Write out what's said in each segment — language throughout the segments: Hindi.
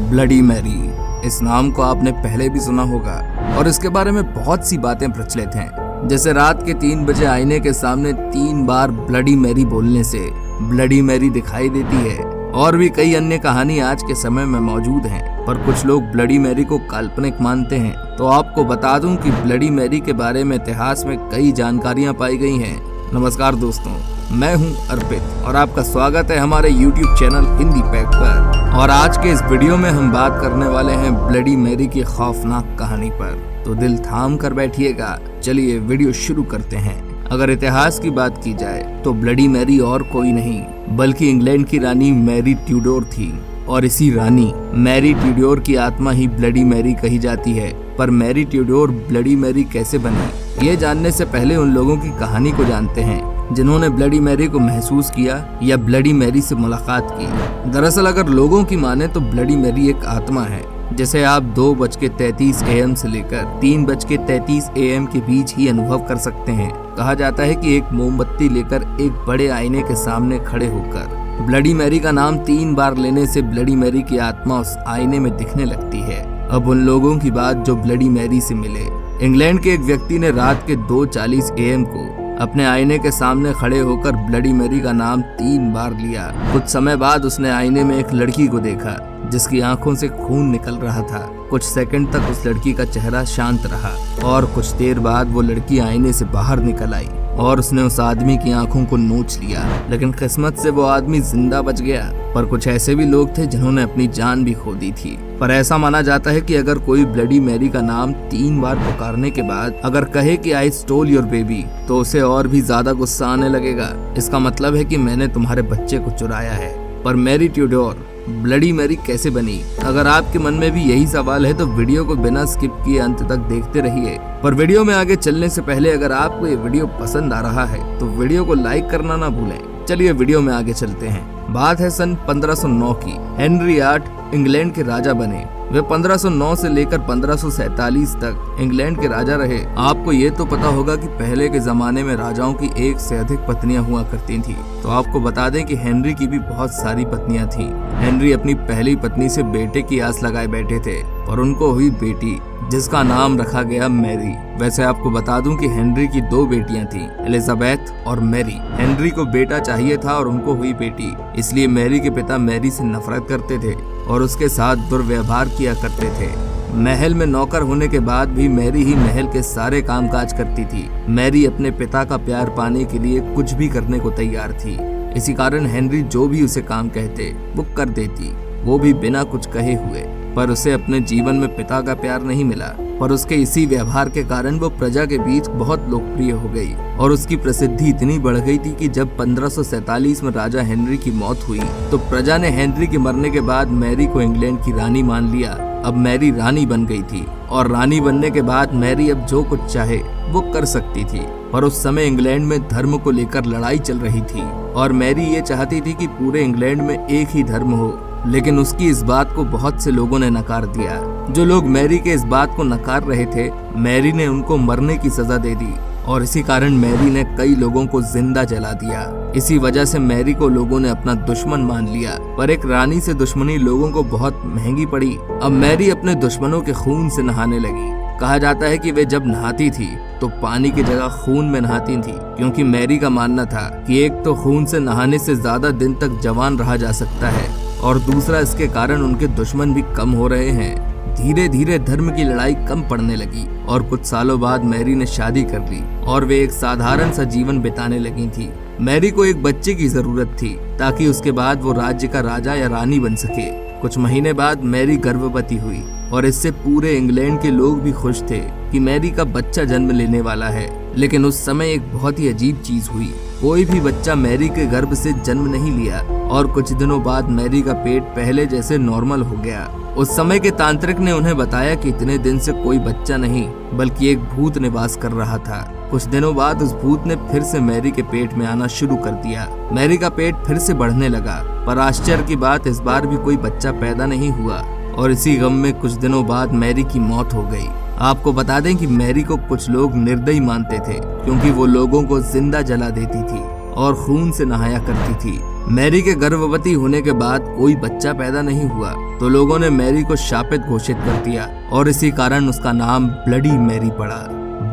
ब्लडी मैरी, इस नाम को आपने पहले भी सुना होगा और इसके बारे में बहुत सी बातें प्रचलित हैं। जैसे रात के 3 बजे आईने के सामने 3 बार ब्लडी मैरी बोलने से ब्लडी मैरी दिखाई देती है। और भी कई अन्य कहानी आज के समय में मौजूद हैं, पर कुछ लोग ब्लडी मैरी को काल्पनिक मानते हैं। तो आपको बता दूं कि ब्लडी मैरी के बारे में इतिहास में कई जानकारियां पाई गई हैं। नमस्कार दोस्तों, मैं हूं अर्पित और आपका स्वागत है हमारे YouTube चैनल हिंदी पैक पर। और आज के इस वीडियो में हम बात करने वाले हैं ब्लडी मैरी की खौफनाक कहानी पर, तो दिल थाम कर बैठिएगा। चलिए वीडियो शुरू करते हैं। अगर इतिहास की बात की जाए तो ब्लडी मैरी और कोई नहीं बल्कि इंग्लैंड की रानी मैरी ट्यूडोर थी, और इसी रानी मैरी ट्यूडोर की आत्मा ही ब्लडी मैरी कही जाती है। पर मैरी ट्यूडोर ब्लडी मैरी कैसे बनी, ये जानने से पहले उन लोगों की कहानी को जानते हैं जिन्होंने ब्लडी मैरी को महसूस किया या ब्लडी मैरी से मुलाकात की। दरअसल अगर लोगों की माने तो ब्लडी मैरी एक आत्मा है, जिसे आप 2:33 AM से लेकर 3:33 AM के बीच ही अनुभव कर सकते हैं। कहा जाता है कि एक मोमबत्ती लेकर एक बड़े आईने के सामने खड़े होकर ब्लडी मैरी का नाम 3 बार लेने से ब्लडी मैरी की आत्मा उस आईने में दिखने लगती है। अब उन लोगों की बात जो ब्लडी मैरी से मिले। इंग्लैंड के एक व्यक्ति ने रात के 2:40 AM को अपने आईने के सामने खड़े होकर ब्लडी मैरी का नाम 3 बार लिया। कुछ समय बाद उसने आईने में एक लड़की को देखा जिसकी आंखों से खून निकल रहा था। कुछ सेकंड तक उस लड़की का चेहरा शांत रहा और कुछ देर बाद वो लड़की आईने से बाहर निकल आई और उसने उस आदमी की आंखों को नोच लिया। लेकिन किस्मत से वो आदमी जिंदा बच गया। पर कुछ ऐसे भी लोग थे जिन्होंने अपनी जान भी खो दी थी। पर ऐसा माना जाता है कि अगर कोई ब्लडी मैरी का नाम 3 बार पुकारने के बाद अगर कहे कि आई स्टोल योर बेबी, तो उसे और भी ज्यादा गुस्सा आने लगेगा। इसका मतलब है कि मैंने तुम्हारे बच्चे को चुराया है। पर मैरी ट्यूडोर ब्लडी मैरी कैसे बनी? अगर आपके मन में भी यही सवाल है तो वीडियो को बिना स्किप किए अंत तक देखते रहिए। पर वीडियो में आगे चलने से पहले अगर आपको ये वीडियो पसंद आ रहा है तो वीडियो को लाइक करना ना भूलें। चलिए वीडियो में आगे चलते हैं। बात है सन 1509 की। हेनरी 8 इंग्लैंड के राजा बने। वे 1509 से लेकर 1547 तक इंग्लैंड के राजा रहे। आपको ये तो पता होगा कि पहले के जमाने में राजाओं की 1 से अधिक पत्नियां हुआ करती थी। तो आपको बता दें कि हेनरी की भी बहुत सारी पत्नियां थीं। हेनरी अपनी पहली पत्नी से बेटे की आस लगाए बैठे थे और उनको हुई बेटी जिसका नाम रखा गया मैरी। वैसे आपको बता दूं कि हेनरी की 2 बेटियां थीं, एलिजाबेथ और मैरी। हेनरी को बेटा चाहिए था और उनको हुई बेटी, इसलिए मैरी के पिता मैरी से नफरत करते थे और उसके साथ दुर्व्यवहार किया करते थे। महल में नौकर होने के बाद भी मैरी ही महल के सारे कामकाज करती थी। मैरी अपने पिता का प्यार पाने के लिए कुछ भी करने को तैयार थी। इसी कारण हेनरी जो भी उसे काम कहते वो कर देती, वो भी बिना कुछ कहे हुए। पर उसे अपने जीवन में पिता का प्यार नहीं मिला, पर उसके इसी व्यवहार के कारण वो प्रजा के बीच बहुत लोकप्रिय हो गई और उसकी प्रसिद्धि इतनी बढ़ गई थी कि जब 1547 में राजा हेनरी की मौत हुई तो प्रजा ने हेनरी के मरने के बाद मैरी को इंग्लैंड की रानी मान लिया। अब मैरी रानी बन गई थी और रानी बनने के बाद मैरी अब जो कुछ चाहे वो कर सकती थी। पर उस समय इंग्लैंड में धर्म को लेकर लड़ाई चल रही थी और मैरी ये चाहती थी कि पूरे इंग्लैंड में एक ही धर्म हो। लेकिन उसकी इस बात को बहुत से लोगों ने नकार दिया। जो लोग मैरी के इस बात को नकार रहे थे, मैरी ने उनको मरने की सजा दे दी और इसी कारण मैरी ने कई लोगों को जिंदा जला दिया। इसी वजह से मैरी को लोगों ने अपना दुश्मन मान लिया। पर एक रानी से दुश्मनी लोगों को बहुत महंगी पड़ी। अब मैरी अपने दुश्मनों के खून से नहाने लगी। कहा जाता है कि वे जब नहाती थी तो पानी की जगह खून में नहाती थी, क्योंकि मैरी का मानना था कि एक तो खून से नहाने से ज्यादा दिन तक जवान रहा जा सकता है और दूसरा इसके कारण उनके दुश्मन भी कम हो रहे हैं। धीरे धीरे धर्म की लड़ाई कम पड़ने लगी और कुछ सालों बाद मैरी ने शादी कर ली और वे एक साधारण सा जीवन बिताने लगी थी। मैरी को एक बच्चे की जरूरत थी ताकि उसके बाद वो राज्य का राजा या रानी बन सके। कुछ महीने बाद मैरी गर्भवती हुई और इससे पूरे इंग्लैंड के लोग भी खुश थे कि मैरी का बच्चा जन्म लेने वाला है। लेकिन उस समय एक बहुत ही अजीब चीज हुई। कोई भी बच्चा मैरी के गर्भ से जन्म नहीं लिया और कुछ दिनों बाद मैरी का पेट पहले जैसे नॉर्मल हो गया। उस समय के तांत्रिक ने उन्हें बताया कि इतने दिन से कोई बच्चा नहीं बल्कि एक भूत निवास कर रहा था। कुछ दिनों बाद उस भूत ने फिर से मैरी के पेट में आना शुरू कर दिया। मैरी का पेट फिर से बढ़ने लगा, पर आश्चर्य की बात इस बार भी कोई बच्चा पैदा नहीं हुआ और इसी गम में कुछ दिनों बाद मैरी की मौत हो गई। आपको बता दें कि मैरी को कुछ लोग निर्दयी मानते थे क्योंकि वो लोगों को जिंदा जला देती थी और खून से नहाया करती थी। मैरी के गर्भवती होने के बाद कोई बच्चा पैदा नहीं हुआ तो लोगों ने मैरी को शापित घोषित कर दिया और इसी कारण उसका नाम ब्लडी मैरी पड़ा।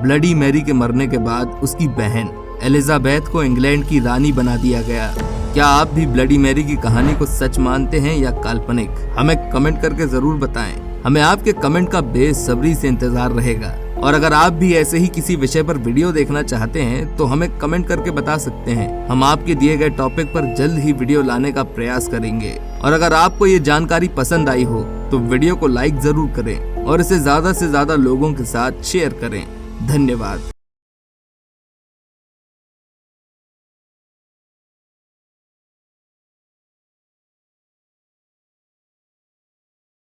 ब्लडी मैरी के मरने के बाद उसकी बहन एलिजाबेथ को इंग्लैंड की रानी बना दिया गया। क्या आप भी ब्लडी मैरी की कहानी को सच मानते हैं या काल्पनिक? हमें कमेंट करके जरूर बताएं। हमें आपके कमेंट का बेसब्री से इंतजार रहेगा। और अगर आप भी ऐसे ही किसी विषय पर वीडियो देखना चाहते हैं तो हमें कमेंट करके बता सकते हैं। हम आपके दिए गए टॉपिक पर जल्द ही वीडियो लाने का प्रयास करेंगे। और अगर आपको ये जानकारी पसंद आई हो तो वीडियो को लाइक जरूर करें और इसे ज्यादा से ज्यादा लोगों के साथ शेयर करें। धन्यवाद।